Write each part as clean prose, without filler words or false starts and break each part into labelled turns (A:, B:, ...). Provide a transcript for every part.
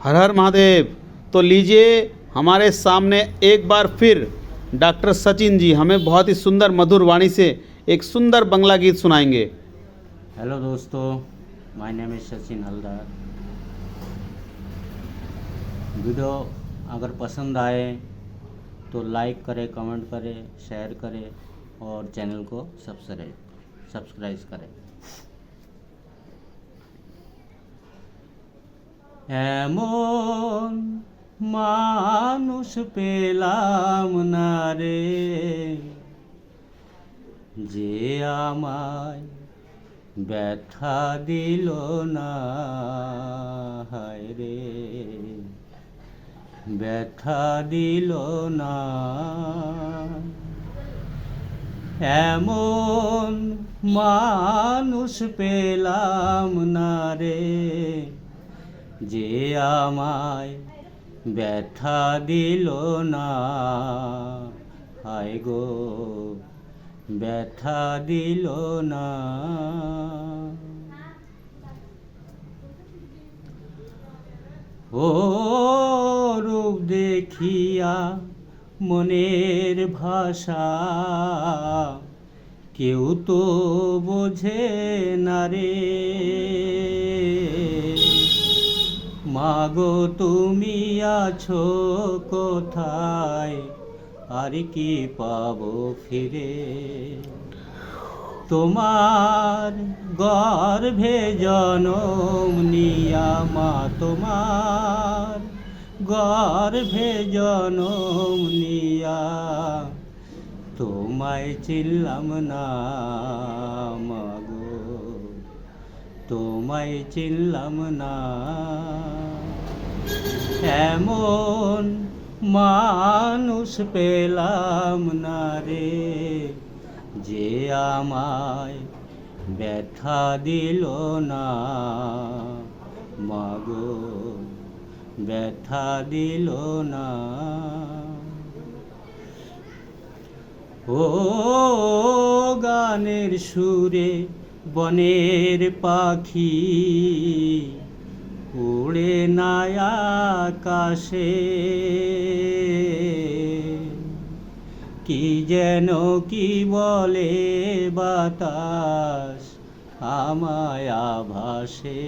A: हर हर महादेव। तो लीजिए हमारे सामने एक बार फिर डॉक्टर सचिन जी हमें बहुत ही सुंदर मधुर वाणी से एक सुंदर बंगला गीत सुनाएंगे।
B: हेलो दोस्तों, my name is Sachin Haldar. Video अगर पसंद आए तो लाइक करें, कमेंट करें, शेयर करें और चैनल को सब्सक्राइब करें। এমন মানুষ পেলাম না রে, যে আমায় ব্যথা দিল না, হায় রে ব্যথা দিল না। এমন মানুষ পেলাম না রে, যে আমায় ব্যথা দিল না, হায় গো ব্যথা দিল না। ও রূপ দেখিয়া মনের ভাষা কেউ তো বোঝে না রে, মাগো তুমি আছো কোথায়, আর কি পাবো ফিরে। তোমার গর্ভে জনম নিয়া মা, তোমার গর্ভে জনম নিয়া তোমায় চিনলাম না মাগো, তোমায় চিনলাম না। এমন মানুষ পেলাম না রে, যে আমায় ব্যথা দিল না, মাগো ব্যথা দিল না। ও গানের সুরে বনের পাখি উড়ে না আকাশে, কি যেন কি বলে বাতাস আমায় আভাসে।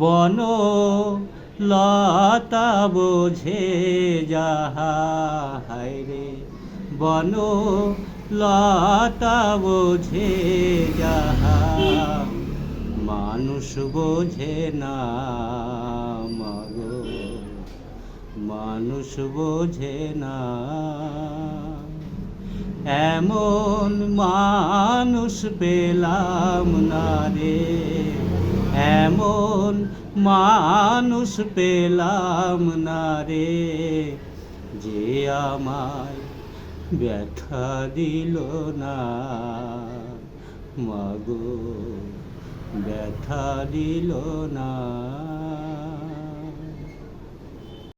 B: বন লতা বোঝে যাহা, হায় রে বন লতা বোঝে যাহা, মানুষ বোঝে না মাগো, মানুষ বোঝে না। এমন মানুষ পেলাম না রে, এমন মানুষ পেলাম না রে, যে আমায় ব্যথা দিল না, মাগো ব্যথা দিল না।